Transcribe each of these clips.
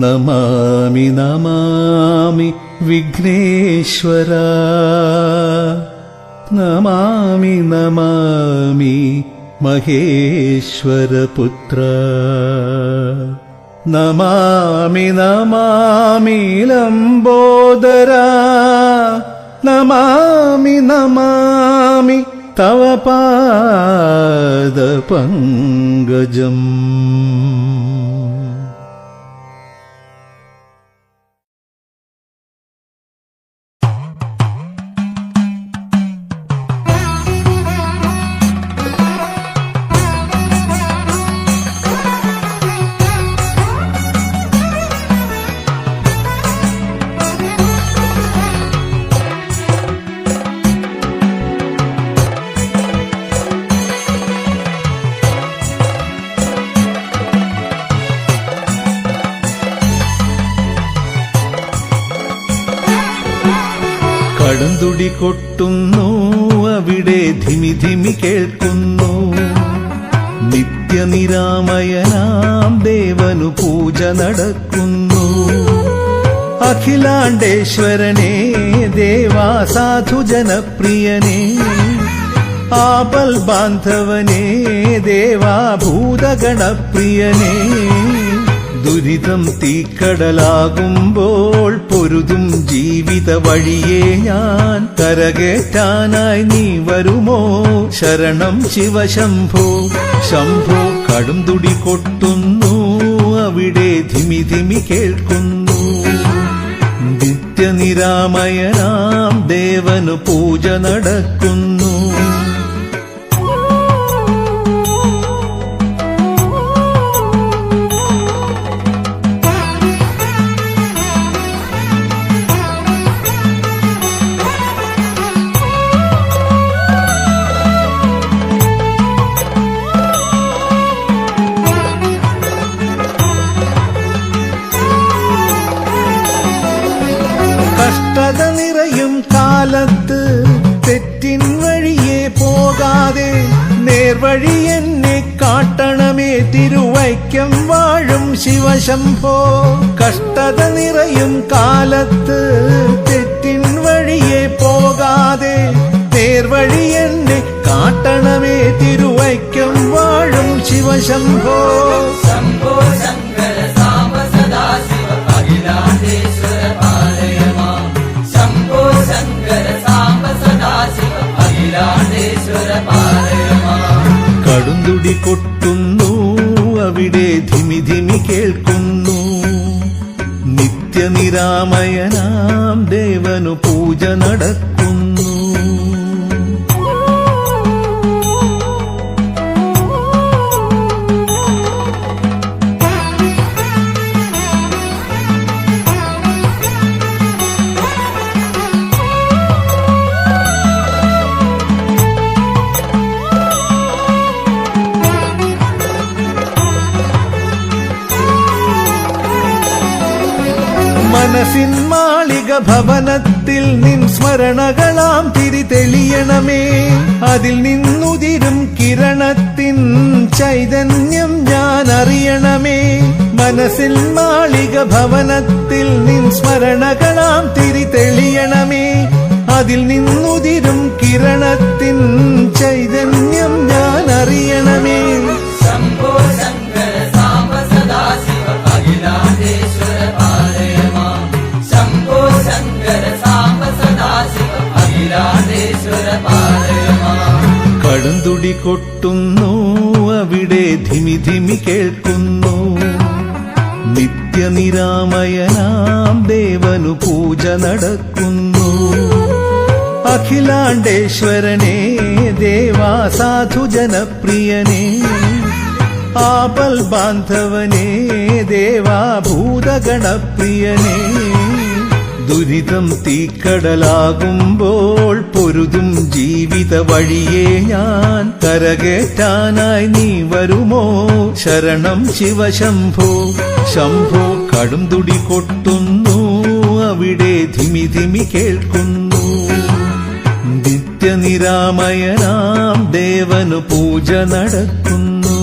നമാമി നമാമി വിഘ്നേശ്വര നമാമി നമാമി മഹേശ്വരപുത്ര നമാമി നമാമി ലംബോദര നമാമി നമാമി തവ പാദപങ്കജം. കടന്തുടി കൊട്ടുന്നു അവിടെ ധിമി ധിമി കേൾക്കുന്നു. നിത്യനിരാമയനാം ദേവനു പൂജ നടക്കുന്നു. അഖിലാണ്ടേശ്വരനേ ദേവാ സാധു ജനപ്രിയനേ ആപൽ ബാന്ധവനേ ദേവാ ഭൂതഗണപ്രിയനേ ദുരിതം തീക്കടലാകുമ്പോൾ പൊരുതും ജീവിത വഴിയെ ഞാൻ കരകേറ്റാനായി നീ വരുമോ? ശരണം ശിവശംഭോ ശംഭോ. കടുംതുടി കൊട്ടുന്നു അവിടെ ധിമി ധിമി കേൾക്കുന്നു. നിത്യനിരാമയനാം ദേവനു പൂജ നടക്കുന്നു. കഷ്ടത നിറയും കാലത്ത് തെറ്റിൻ വഴിയെ പോകാതെ നേർവഴി എന്നെ കാട്ടണമേ തിരുവൈക്കം വാഴും ശിവശംഭോ. കഷ്ടത നിറയും കാലത്ത് തെറ്റിൻ വഴിയെ പോകാതെ നേർവഴി എന്നെ കാട്ടണമേ തിരുവൈക്കം വാഴും ശിവശംഭോ. ശംഭോ ശങ്കര സാംബ സദാശിവ അഖിലാണ്ടേശ്വര കടുംതുടി കൊട്ടുന്നു അവിടെ ധിമി ധിമി കേൾക്കുന്നു. നിത്യനിരാമയനാം ദേവനു പൂജ നടക്കുന്നു. മനസ്സിൻ മാളിക ഭവനത്തിൽ നിൻ സ്മരണകളാം തിരി തെളിയണമേ. അതിൽ നിന്നുതിരും കിരണത്തിൻ ചൈതന്യം ഞാൻ അറിയണമേ. മനസ്സിൻ മാളിക ഭവനത്തിൽ നിൻ സ്മരണകളാം തിരി തെളിയണമേ. അതിൽ നിന്നുതിരും കിരണത്തിൻ ചൈതന്യം ഞാൻ അറിയണമേ. ശംഭോ ശങ്കര സാംബ സദാശിവ അഖിലാണ്ടേശ്വര കടുംതുടി കൊട്ടുന്നു അവിടെ ധിമി ധിമി കേൾക്കുന്നു. നിത്യനിരാമയനാം ദേവനു പൂജ നടക്കുന്നു. അഖിലാണ്ടേശ്വരനേ ദേവാ സാധു ജനപ്രിയനേ ആപൽ ബാന്ധവനേ ദേവാ ഭൂതഗണപ്രിയനേ ദുരിതം തീക്കടലാകുമ്പോൾ പൊരുതും ജീവിത വഴിയെ ഞാൻ കരകേറ്റാനായി നീ വരുമോ? ശരണം ശിവശംഭോ ശംഭോ. കടുംതുടി കൊട്ടുന്നു അവിടെ ധിമി ധിമി കേൾക്കുന്നു. നിത്യനിരാമയനാം ദേവനു പൂജ നടക്കുന്നു.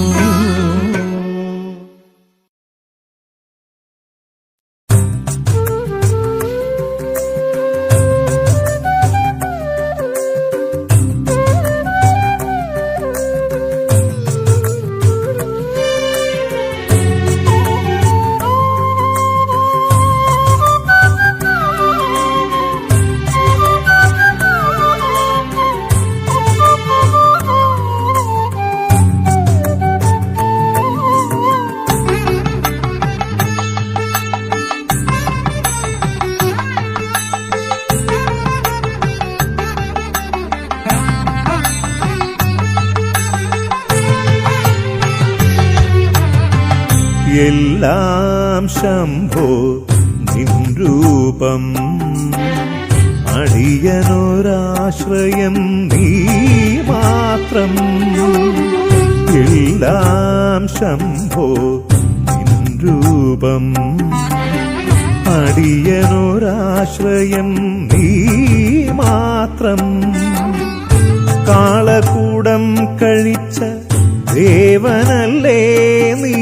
എല്ലാം ശംഭോ നിൻ രൂപം, അടിയനൊരാശ്രയം നീ മാത്രം. എല്ലാം ശംഭോ നിൻ രൂപം, അടിയനൊരാശ്രയം നീ മാത്രം. കാളകൂടം കഴിച്ച ദേവനല്ലേ നീ,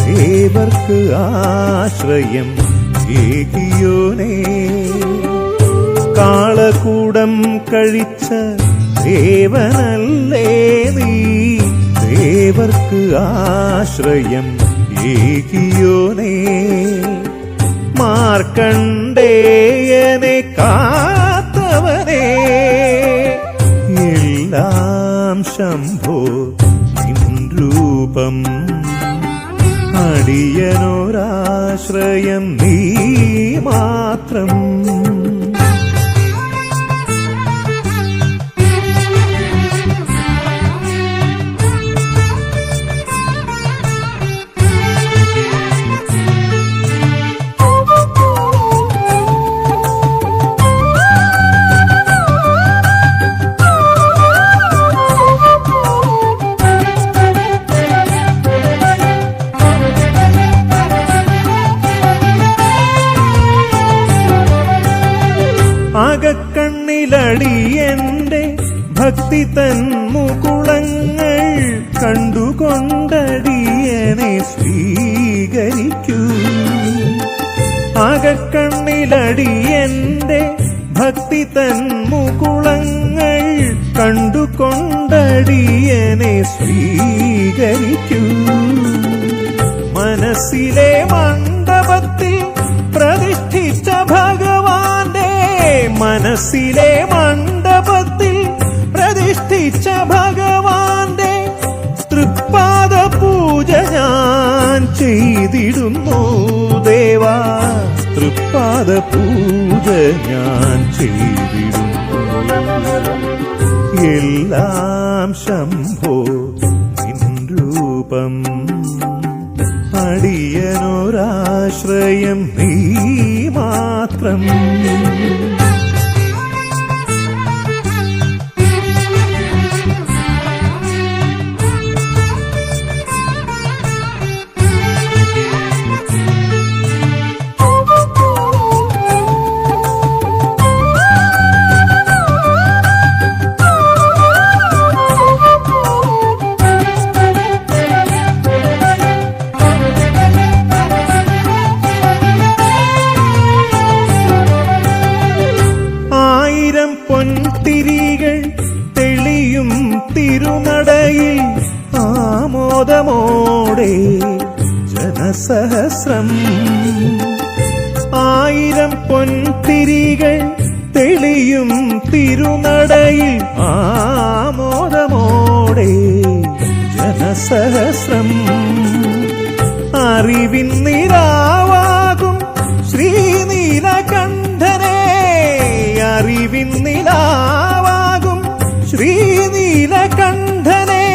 ദേവർക്ക് ആശ്രയം ഏകിയോനേ. കാളകൂടം കഴിച്ച ദേവനല്ലേ നീ, ദേവർക്ക് ആശ്രയം ഏകിയോനേ. മാർക്കണ്ഡേയനെ കാത്തവനേ, എല്ലാം ശംഭോ നിൻ രൂപം, അടിയനൊരാശ്രയം നീ മാത്രം. അകക്കണ്ണിലടിയന്റെ ഭക്തി തൻ മുകുളങ്ങൾ കണ്ടുകൊണ്ടടിയനെ സ്വീകരിക്കൂ. അകക്കണ്ണിലടിയന്റെ ഭക്തി തൻ മുകുളങ്ങൾ കണ്ടുകൊണ്ടടിയനെ സ്വീകരിക്കൂ. മനസ്സിലെ മണ്ഡപത്തിൽ പ്രതിഷ്ഠിച്ച ഭഗവാന്റെ, മനസ്സിലെ മണ്ഡപത്തിൽ പ്രതിഷ്ഠിച്ച ഭഗവാന്റെ തൃപ്പാദ പൂജ ഞാൻ ചെയ്തിടുന്നു ദേവാ, തൃപ്പാദ പൂജ ഞാൻ ചെയ്തിടുന്നു. എല്ലാം ശംഭോ നിൻ രൂപം, അടിയനൊരാശ്രയം നീ മാത്രം. പൊൻതിരികൾ തെളിയും തിരുനടയിൽ ആമോദമോടെ ജനസഹസ്രം. 1000 പൊൻതിരികൾ തെളിയും തിരുനടയിൽ ആമോദമോടെ ജനസഹസ്രം. അറിവിൻ നിലാവാകും ശ്രീനീലകണ്ഠനെ, അറിവിൻ നിലാവാകും ശ്രീനീലകണ്ഠനെ,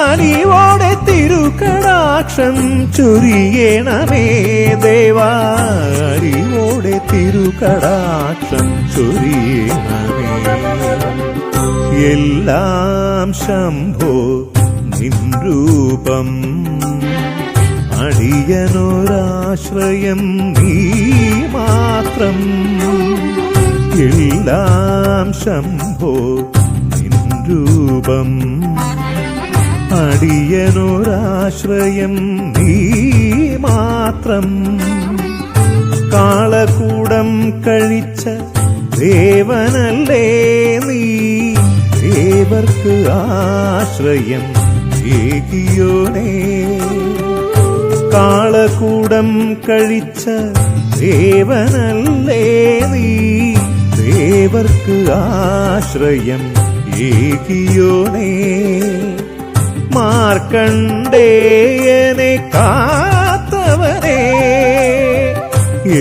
അലിവോടെ തിരുകടാക്ഷം ചൊരിയണമേ ദേവാ, അലിവോടെ തിരുകടാക്ഷം ചൊരിയണമേ. എല്ലാം ശംഭോ നിൻ രൂപം, അടിയനൊരാശ്രയം നീ മാത്രം. എല്ലാം ശംഭോ നിൻ രൂപം, അടിയനൊരാശ്രയം നീ മാത്രം. കാളകൂടം കഴിച്ച ദേവനല്ലേ നീ, ദേവർക്ക് ആശ്രയം ഏകിയോനേ. കാളകൂടം കഴിച്ച ദേവനല്ലേ നീ, ദേവർക്ക് ആശ്രയം ഏകിയോനേ. മാർക്കണ്ഡേയനെ കാത്തവനേ,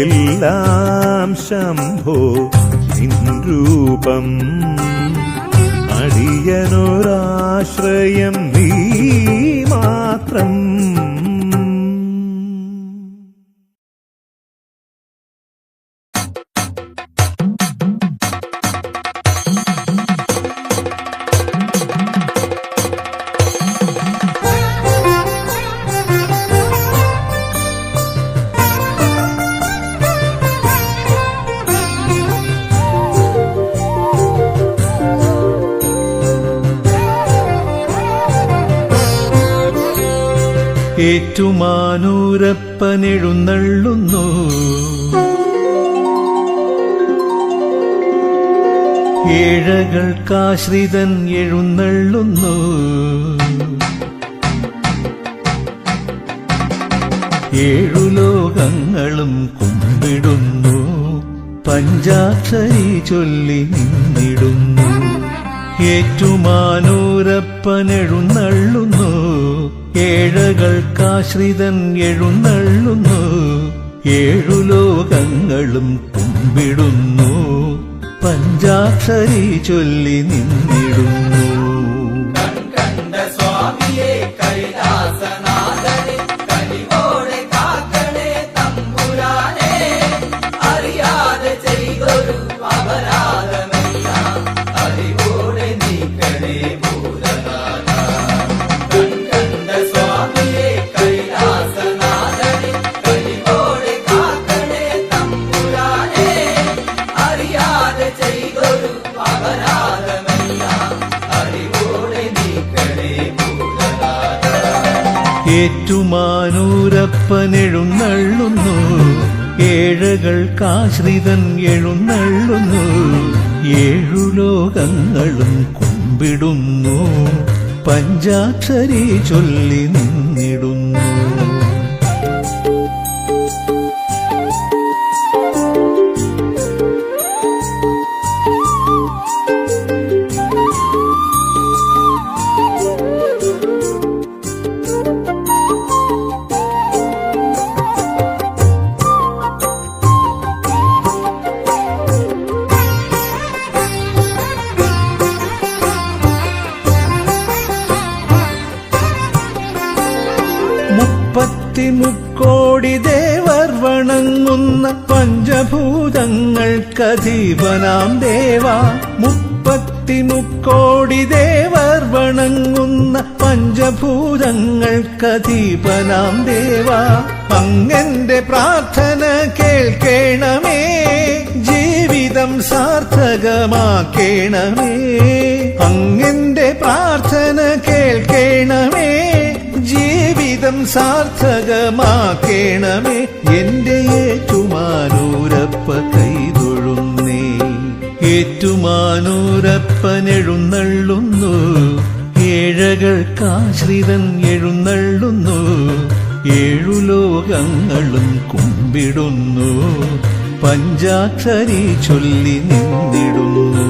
എല്ലാം ശംഭോ നിൻ രൂപം, അടിയനൊരാശ്രയം നീ മാത്രം. ഏറ്റുമാനൂരപ്പനെഴുന്നള്ളുന്നു. ഏഴകൾക്കാശ്രിതൻ എഴുന്നള്ളുന്നു. ഏഴു ലോകങ്ങളും കുമ്പിടുന്നു. പഞ്ചാക്ഷരി ചൊല്ലി നിന്നിടുന്നു. ഏറ്റുമാനൂരപ്പനെഴുന്നള്ളുന്നു. ഏഴകൾക്കാശ്രിതൻ എഴുന്നള്ളുന്നു. ഏഴു ലോകങ്ങളും കുമ്പിടുന്നു. പഞ്ചാക്ഷരി ചൊല്ലി നിന്നിടുന്നു. കണ്ട സ്വാമിയെ കൈലാസനാഥനെ കനിവോടെ കാക്കണേ തമ്പുരാനെ. അറിയാതെ ചെയ്തൊരു അപരാധമെല്ലാം അറിവോടെ നീക്കണേ ഭൂതനാഥ. കണ്ട സ്വാമിയെ കൈലാസനാഥനെ കനിവോടെ കാക്കണേ തമ്പുരാനെ. അറിയാതെ ചെയ്തൊരു അപരാധമെല്ലാം അറിവോടെ നീക്കണേ ഭൂതനാഥ. ഏറ്റുമാനൂരപ്പനെഴുന്നള്ളുന്നു. ഏഴകൾക്കാശ്രിതൻ എഴുന്നള്ളുന്നു. ഏഴു ലോകങ്ങളും കുമ്പിടുന്നു. പഞ്ചാക്ഷരി ചൊല്ലി നിന്നിടുന്നു. മുക്കോടി ദേവർ വണങ്ങുന്ന പഞ്ചഭൂതങ്ങൾക്കധീപനാം ദേവ. മുക്കോടി ദേവർ വണങ്ങുന്ന പഞ്ചഭൂതങ്ങൾക്കധീപനാം ദേവ. അങ്ങന്റെ പ്രാർത്ഥന കേൾക്കേണമേ. ജീവിതം സാർത്ഥകമാക്കേണമേ. അങ്ങന്റെ പ്രാർത്ഥന കേൾക്കേണമേ. ജീവിതം സാർത്ഥകമാക്കേണമേ. എന്റെ ഏറ്റുമാനൂരപ്പ കൈതൊഴുന്നേ. ഏറ്റുമാനൂരപ്പനെഴുന്നള്ളുന്നു. ഏഴകൾക്കാശ്രിതൻ എഴുന്നള്ളുന്നു. ഏഴു ലോകങ്ങളും കുമ്പിടുന്നു. പഞ്ചാക്ഷരി ചൊല്ലി നിന്നിടുന്നു.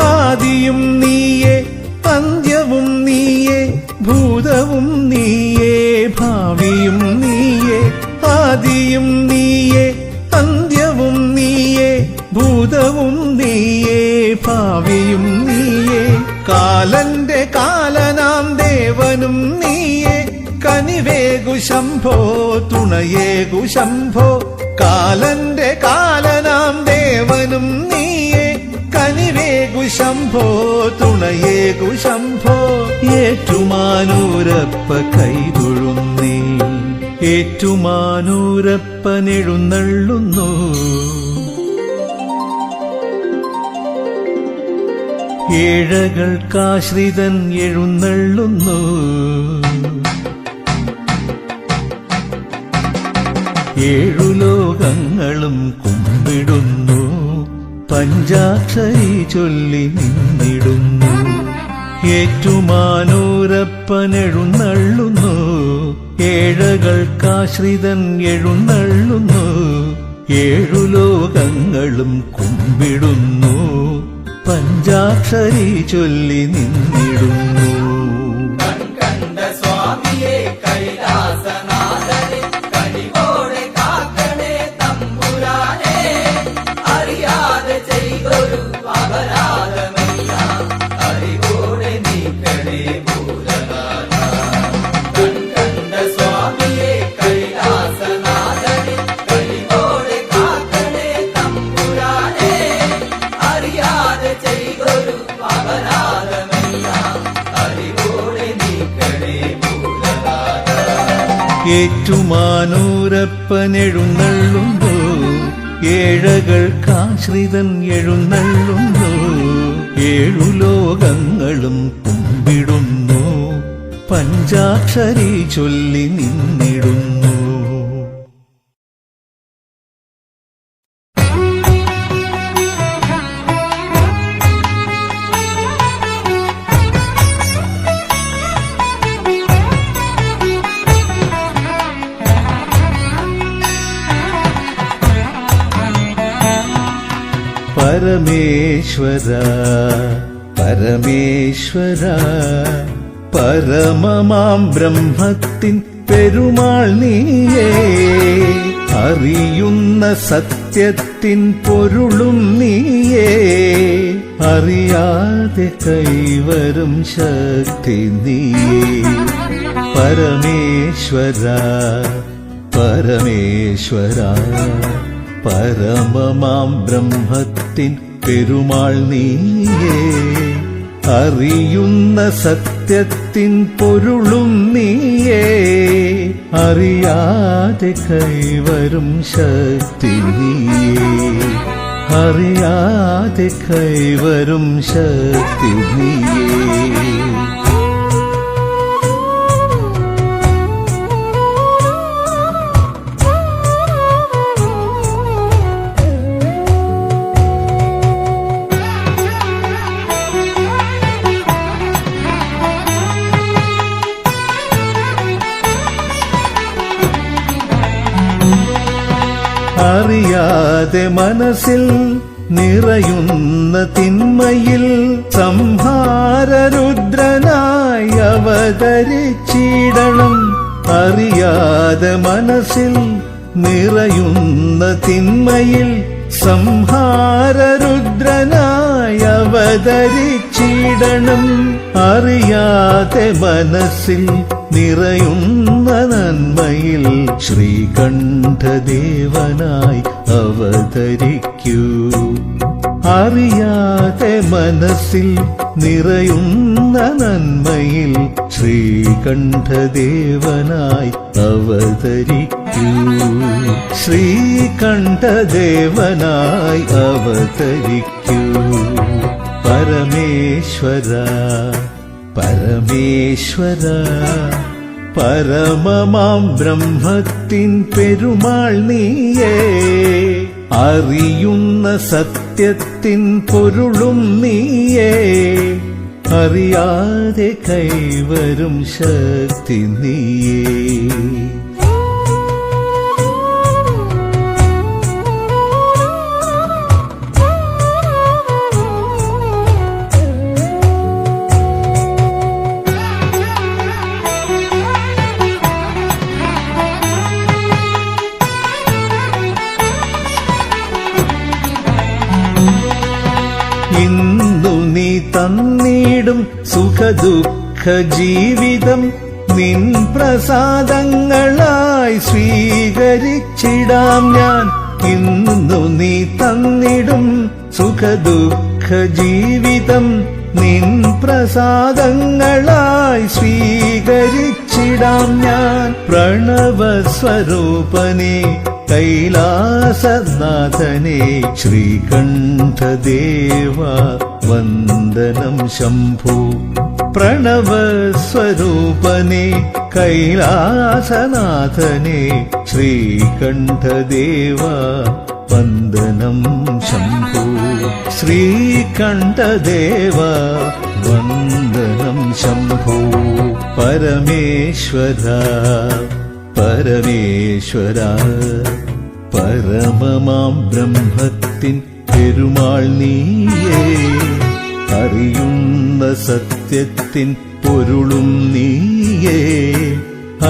ആദിയും നീയേ അന്ത്യവും നീയേ. ഭൂതവും നീയേ ഭാവിയും നീയേ. ആദിയും നീയേ അന്ത്യവും നീയേ. ഭൂതവും നീയേ ഭാവിയും നീയേ. കാലന്റെ കാലനാം ദേവനും നീയേ. കനിവേകു ശംഭോ തുണയേകു ശംഭോ. കാലന്റെ കാലനാം ദേവനും നീയേ. കനിവേകു ശംഭോ തുണയേകു ശംഭോ. ഏറ്റുമാനൂരപ്പ കൈതൊഴുന്നേ. ഏറ്റുമാനൂരപ്പനെഴുന്നള്ളുന്നു. ഏഴകൾക്കാശ്രിതൻ എഴുന്നള്ളുന്നു. ഏഴു ലോകങ്ങളും കുമ്പിടുന്നു. പഞ്ചാക്ഷരി ചൊല്ലി നിന്നിടുന്നു. ഏറ്റുമാനൂരപ്പനെഴുന്നള്ളുന്നു. ഏഴകൾക്കാശ്രിതൻ എഴുന്നള്ളുന്നു. ഏഴു ലോകങ്ങളും കുമ്പിടുന്നു. പഞ്ചാക്ഷരി ചൊല്ലി നിന്നിടുന്നു. കണ്ട സ്വാമിയെ കൈലാസനാഥനെ കനിവോടെ കാക്കണേ തമ്പുരാനെ. അറിയാതെ ചെയ്തൊരു അപരാധമെല്ലാം അറിവോടെ നീക്കണേ ഭൂതനാഥ. കണ്ട സ്വാമിയെ ഏറ്റുമാനൂരപ്പനെഴുന്നള്ളുന്നു, ഏഴകൾക്കാശ്രിതൻ എഴുന്നള്ളുന്നു, ഏഴു ലോകങ്ങളും കുമ്പിടുന്നു, പഞ്ചാക്ഷരി ചൊല്ലി നിന്നിടുന്നു. പരമേശ്വര പരമേശ്വര പരമമാം ബ്രഹ്മത്തിൻ പെരുമാൾ നീയേ, അറിയുന്ന സത്യത്തിൻ പൊരുളും നീയേ, അറിയാതെ കൈവരും ശക്തി നീയേ. പരമേശ്വര പരമേശ്വര പരമമാം ബ്രഹ്മത്തിൻ പെരുമാൾ നീയേ, അറിയുന്ന സത്യത്തിൻ പൊരുളും നീയേ, അറിയാതെ കൈവരും ശക്തി നീയേ, അറിയാതെ കൈവരും ശക്തി നീയേ. അറിയാതെ മനസ്സിൽ നിറയുന്ന തിന്മയിൽ സംഹാരരുദ്രനായി അവതരിച്ചിടണം. അറിയാതെ മനസ്സിൽ നിറയുന്ന തിന്മയിൽ സംഹാരരുദ്രനായി അവതരിച്ചിടണം. അറിയാതെ മനസ്സിൽ നിറയുന്ന നന്മയിൽ ശ്രീകണ്ഠദേവനായി അവതരിക്കൂ. അറിയാതെ മനസ്സിൽ നിറയുന്ന നന്മയിൽ ശ്രീകണ്ഠദേവനായി അവതരിക്കൂ. ശ്രീകണ്ഠദേവനായി അവതരിക്കൂ. പരമേശ്വര പരമേശ്വര പരമമാം ബ്രഹ്മത്തിൻ പെരുമാൾ നീയേ, അറിയുന്ന സത്യത്തിൻ പൊരുളും നീയേ, അറിയാതെ കൈവരും ശക്തി നീയേ. ഇന്നു നീ തന്നിടും സുഖദുഃഖ ജീവിതം നിൻ പ്രസാദങ്ങളായി സ്വീകരിച്ചിടാം ഞാൻ. ഇന്നു നീ തന്നിടും സുഖദുഃഖ ജീവിതം നിൻ പ്രസാദങ്ങളായി സ്വീകരിച്ചിടാം ഞാൻ. പ്രണവസ്വരൂപനേ കൈലാസനാഥനേ ശ്രീകണ്ഠദേവ വന്ദനം ശംഭോ. പ്രണവസ്വരൂപനേ കൈലാസനാഥനേ ശ്രീകണ്ഠദേവ വന്ദനം ശംഭോ. ശ്രീകണ്ഠദേവ വന്ദനം ശംഭോ. പരമേശ്വര പരമേശ്വര പരമമാം ബ്രഹ്മത്തിൻ പെരുമാൾ നീയേ, അറിയുന്ന സത്യത്തിൻ പൊരുളും നീയേ,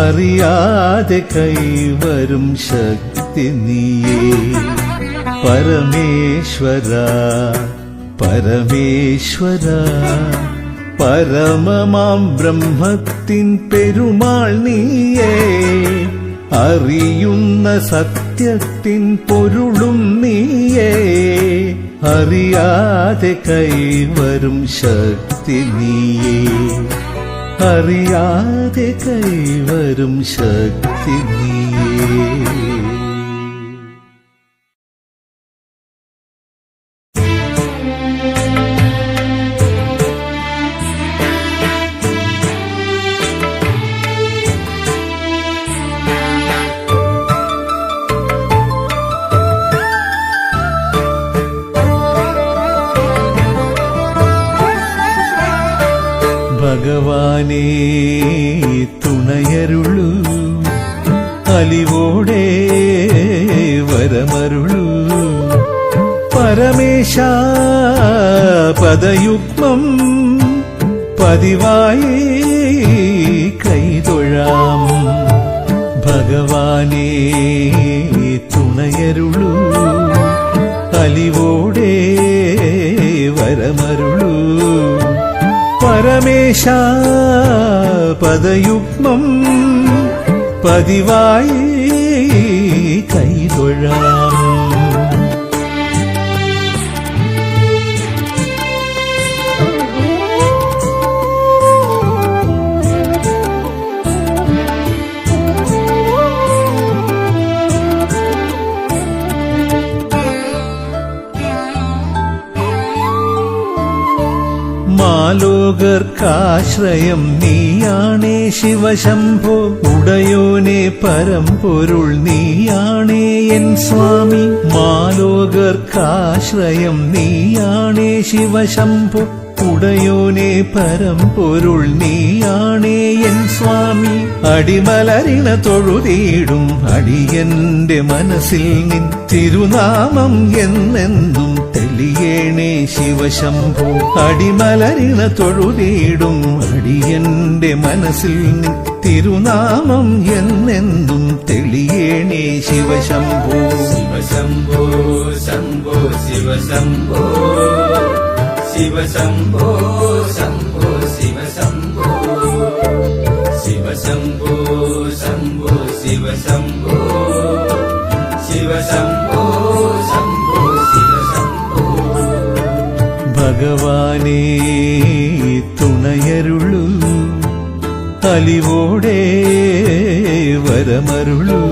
അറിയാതെ കൈവരും ശക്തി നീയേ. പരമേശ്വര പരമേശ്വര പരമമാം ബ്രഹ്മത്തിൻ പെരുമാൾ നീയേ, അറിയുന്ന സത്യത്തിൻ പൊരുളും നീയേ, അറിയാതെ കൈവരും ശക്തി നീയേ, അറിയാതെ കൈവരും ശക്തി നീയേ. ഭഗവാനേ തുണയരുളൂ, അലിവോടെ വരമരുളൂ. പരമേശ പദയുഗ്മം പതിവായി കൈതൊഴാം. ഭഗവാനേ തുണയരുളൂ, അലിവോടെ വരമരുളൂ. പരമേശ പദയുഗ്മം പതിവായി കൈതൊഴാം. മാലോകർക്കാശ്രയം നീയാണേ ശിവശംഭോ, ഉടയോനെ പരമ്പൊരുൾ നീയാണേ എൻ സ്വാമി. മാലോകർക്കാശ്രയം നീയാണേ ശിവശംഭോ, ഉടയോനെ പരമ്പൊരുൾ നീയാണേ എൻ സ്വാമി. അടിമലരിണ തൊഴുതീടും അടിയന്റെ മനസ്സിൽ നിൻ തിരുനാമം എന്നെന്നും തെളിയേണേ ശിവശംഭോ. അടിമലരിണ തൊഴുതീടും അടിയന്റെ മനസ്സിൽ നിൻ തിരുനാമം എന്നെന്നും തെളിയേണേ ശിവശംഭോ. ശിവശംഭോ ശംഭോ ശിവശംഭോ, ശിവശംഭോ ശംഭോ ശിവശംഭോ, ശിവശംഭോ ശംഭോ ശിവശംഭോ, ശിവശംഭോ ശംഭോ ശിവശംഭോ. ഭഗവാനേ തുണയരുളൂ, അലിവോടെ വരമരുളൂ.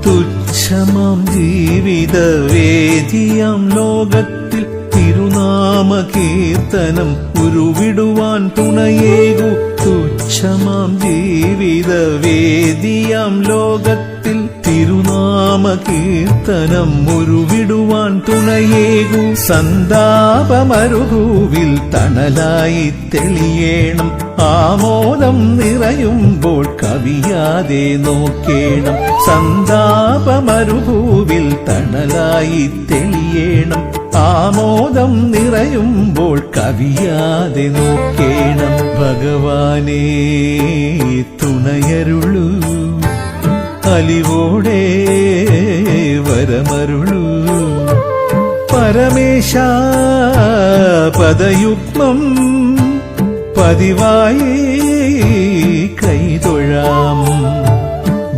തുച്ഛമാം ജീവിത വേദിയാം ലോകത്തിൽ തിരുനാമ കീർത്തനം ഉരുവിടുവാൻ തുണയേകു. തുച്ഛമാം ജീവിത വേദിയാം ലോകത്തിൽ തിരുനാമ കീർത്തനം ഉരുവിടുവാൻ തുണയേകു. സന്താപമരുഭൂവിൽ തണലായി തെളിയേണം, ആമോദം നിറയുമ്പോൾ കവിയാതെ നോക്കേണം. സന്താപമരുഭൂവിൽ തണലായി തെളിയേണം, ആമോദം നിറയുമ്പോൾ കവിയാതെ നോക്കേണം. ഭഗവാനേ തുണയരുളൂ, അലിവോടെ വരമരുളൂ. പരമേശ പദയുഗ്മം പതിവായി കൈതൊഴാം.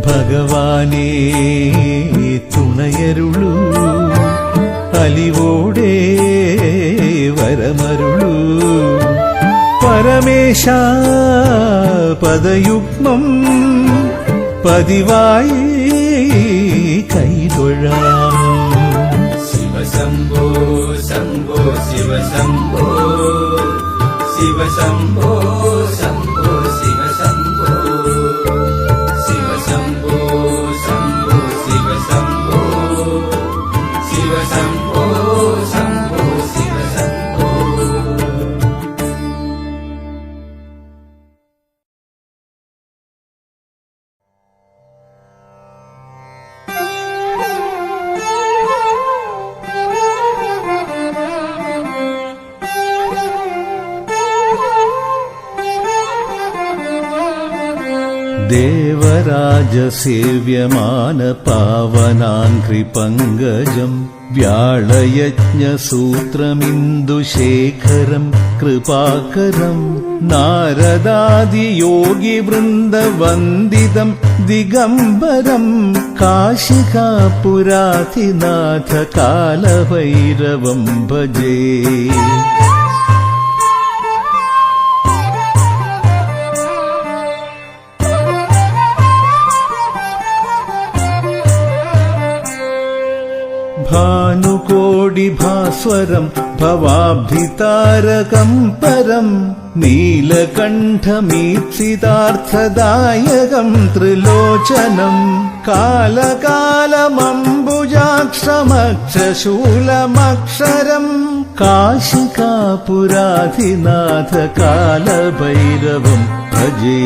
ഭഗവാനേ തുണയരുളൂ, അലിവോടെ വരമരുളൂ. പരമേശ പദയുഗ്മം പതിവായി കൈതൊഴാം. ശിവശംഭോ ശംഭോ ശിവശംഭോ, ശിവശംഭോ ശംഭോ ശിവശംഭോ, ശിവശംഭോ ശംഭോ ശിവശംഭോ, ശിവശംഭോ ശംഭോ ശിവശംഭോ. ദേവരാജസേവ്യമാന പാവനാംഘ്രി പങ്കജം വ്യാളയജ്ഞസൂത്രമിന്ദുശേഖരം കൃപാകരം നാരദാദിയോഗിവൃന്ദവന്ദിതം ദിഗംബരം കാശികാപുരാധിനാഥ കാലഭൈരവം ഭജേ. ഭാനുകോടിഭാസ്വരം ഭവാബ്ധിതാരകം പരം നീലകണ്ഠമീപ്സിതാർത്ഥദായകം ത്രിലോചനം കാലകാലമംബുജാക്ഷമക്ഷശൂലമക്ഷരം കാശികാപുരാധിനാഥ കാലഭൈരവം ഭജേ.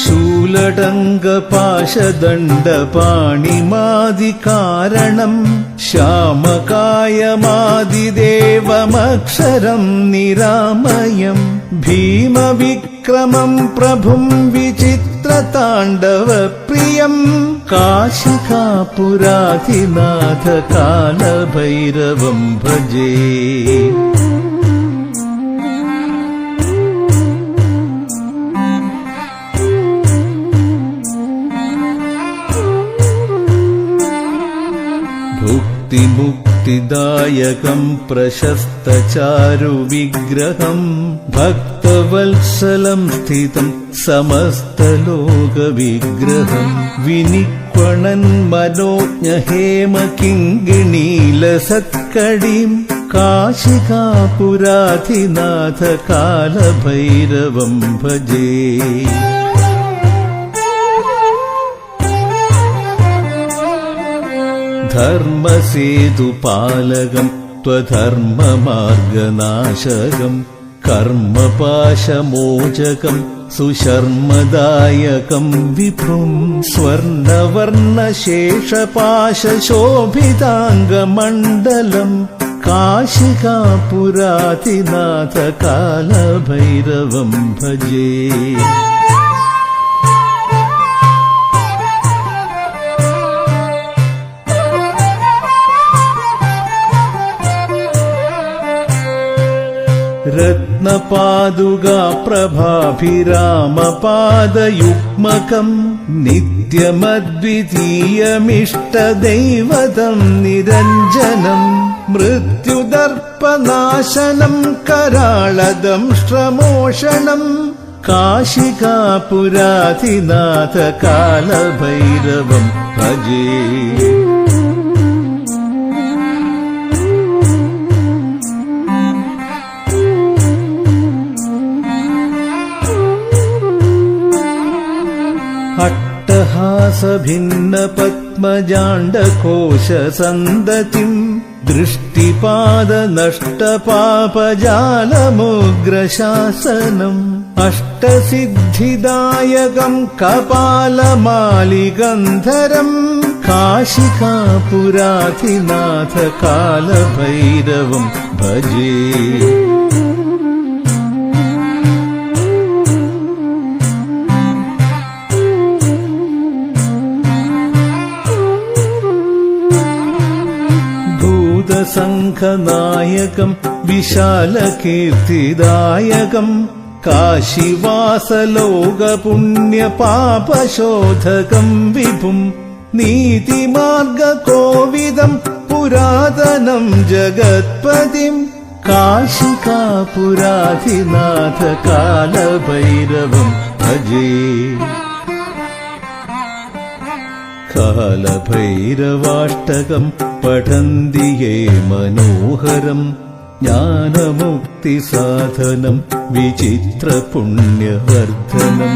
ശൂലടങ്കപാശദണ്ഡപാണിമാദികാരണം ശ്യാമകായമാദിദേവമക്ഷരം നിരാമയം ഭീമവിക്രമം പ്രഭും വിചിത്രതാണ്ഡവപ്രിയം കാശികാപുരാധിനാഥ കാലഭൈരവം ഭജേ. മുക്തിദായകം പ്രശസ്തചാരുവിഗ്രഹം ഭക്തവത്സലം സ്ഥിതം സമസ്തലോകവിഗ്രഹം വിനിക്വണൻ മനോജ്ഞഹേമകിങ്കിണീലസത്കടീം കാശികാപുരാധിനാഥ കാലഭൈരവം ഭജേ. ധർമ്മസേതുപാലകം ത്വധർമ്മമാർഗനാശകം കർമ്മപാശമോചകം സുശർമ്മദായകം വിഭും സ്വർണവർണശേഷപാശോഭിതാംഗമണ്ഡലം കാശികാപുരാധിനാഥ കാലഭൈരവം ഭജേ. രത്നപാദുകാപ്രഭാഭിരാമപാദയുഗ്മകം നിത്യമദ്വിതീയമിഷ്ടദൈവതം നിരഞ്ജനം മൃത്യുദർപ്പനാശനം कराळदंष्ट्रमोषणं काशिकापुराधिनाथ कालभैरवं भजे। अट्टहासभिन्नपद्मजाण्डकोशसन्दतिं दृष्टिपादनष्टपापजालमुग्रशासनम् अष्टसिद्धिदायकं कपालमालिगन्धरम् काशिकापुराधिनाथ कालभैरवं भजे। शङ्खनायकं विशालकीर्तिदायकं काशीवासलोकपुण्यपापशोधकं विभुं नीतिमार्गकोविदं पुरातनं जगत्पतिं काशिकापुराधिनाथ कालभैरवं भजे। कालभैरवाष्टकं पठन्ति ये मनोहरं ज्ञानमुक्तिसाधनं विचित्रपुण्यवर्धनं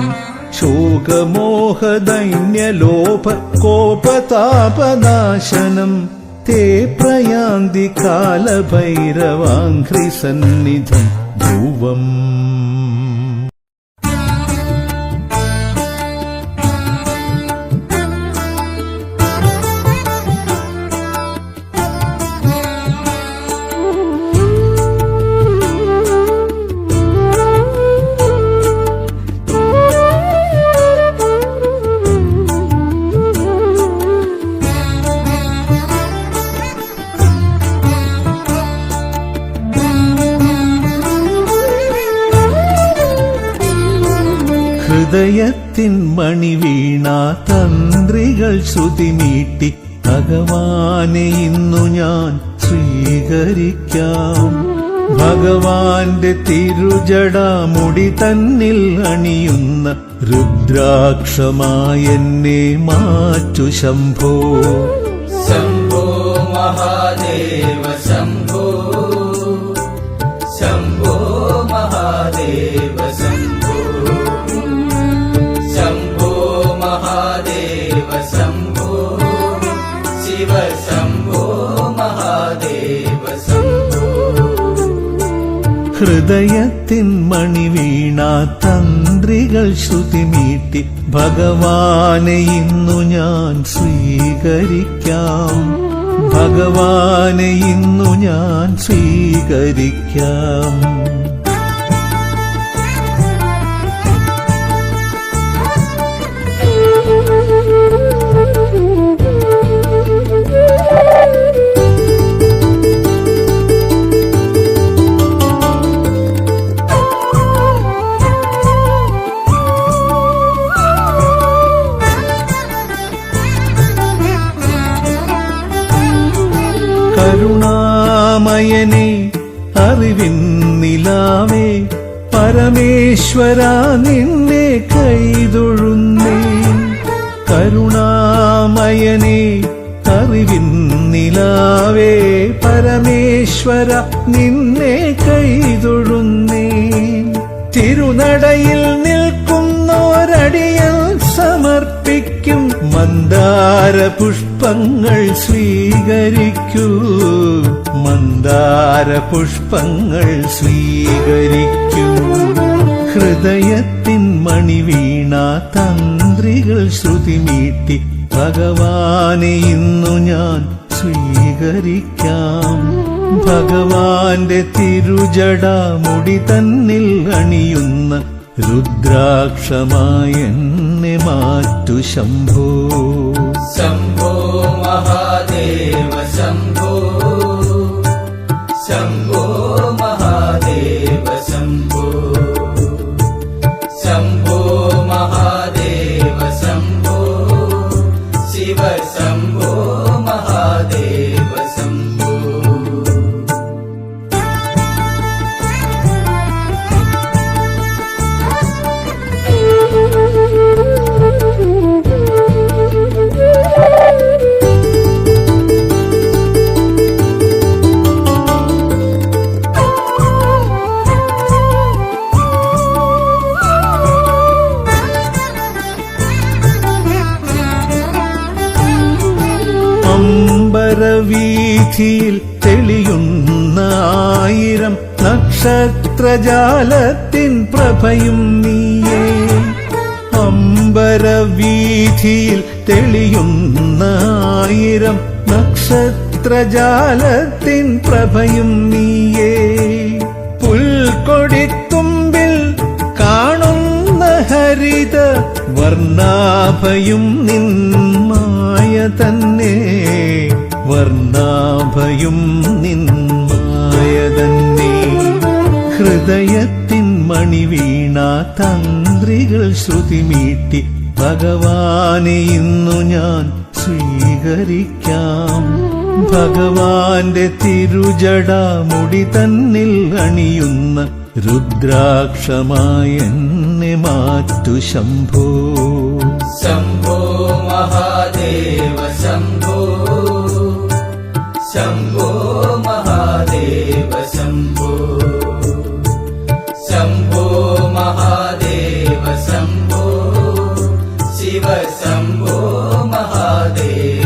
शोकमोहदैन्यलोभकोपतापनाशनं ते प्रयान्ति कालभैरवाङ्घ्रिसन्निधं ध्रुवम्। ഹൃദയത്തിൻ മണിവീണ തന്ത്രികൾ ശ്രുതിമീട്ടി ഭഗവാനെ ഇന്നു ഞാൻ സ്വീകരിക്കാം. ഭഗവാന്റെ തിരുജടാമുടി തന്നിൽ അണിയുന്ന രുദ്രാക്ഷമായെന്നെ മാറ്റു ശംഭോ. ശംഭോ മഹാദേവ ശംഭോ, ശംഭോ മഹാദേവ ശംഭോ, ശംഭോ മഹാദേവ ശംഭോ, ശിവ ശംഭോ മഹാദേവ ശംഭോ. ഹൃദയത്തിൻ മണിവീണ തന്ത്രികൾ ശ്രുതിമീട്ടി ഭഗവാനെ ഇന്നു ഞാൻ സ്വീകരിക്കാം. ഭഗവാനെ ഇന്നു ഞാൻ സ്വീകരിക്കാം. കരുണാമയനേ അറിവിൻ നിലാവേ പരമേശ്വര നിന്നെ കൈതൊഴുന്നേ. കരുണാമയനേ അറിവിൻ നിലാവേ പരമേശ്വര നിന്നെ കൈതൊഴുന്നേ. തിരുനടയിൽ നിൽക്കുന്നോരടിയൻ സമർപ്പിക്കും മന്ദാര പുഷ്പങ്ങൾ സ്വീകരിക്കൂ. മന്ദാര പുഷ്പങ്ങൾ സ്വീകരിക്കൂ. ഹൃദയത്തിൻ മണിവീണ തന്ത്രികൾ ശ്രുതിമീട്ടി ഭഗവാനെ ഇന്നു ഞാൻ സ്വീകരിക്കാം. ഭഗവാന്റെ തിരുജടാമുടി തന്നിൽ അണിയുന്ന രുദ്രാക്ഷമായെന്നെ മാറ്റു ശംഭോ. ശംഭോ മഹാദേവ ശംഭോ, ശംഭോ മഹാദേവ ശംഭോ, ശംഭോ മഹാദേവ ശംഭോ, ശിവ ശംഭോ മഹാദേവ ശംഭോ. അമ്പരവീഥിയിൽ തെളിയുന്ന ആയിരം നക്ഷത്രജാലത്തിൻ പ്രഭയും നീയേ. അമ്പരവീഥിയിൽ തെളിയുന്ന ആയിരം നക്ഷത്രജാലത്തിൻ പ്രഭയും നീയേ. പുൽക്കൊടിത്തുമ്പിൽ കാണുന്ന ഹരിത വർണ്ണാഭയും നിന്മായ തന്നെ. വർണ്ണാഭയും നിന്മായ തന്നെ. ഹൃദയത്തിൻ മണിവീണ തന്ത്രികൾ ശ്രുതിമീട്ടി ഭഗവാനെ ഇന്നു ഞാൻ സ്വീകരിക്കാം. ഭഗവാന്റെ തിരുജടാമുടി തന്നിൽ അണിയുന്ന രുദ്രാക്ഷമായെന്നെ മാറ്റു ശംഭോ. ശംഭോ മഹാദേവ ശംഭോ, ശംഭോ മഹാദേവ ശംഭോ, ശംഭോ മഹാദേവ ശംഭോ, ശിവ ശംഭോ മഹാദേവ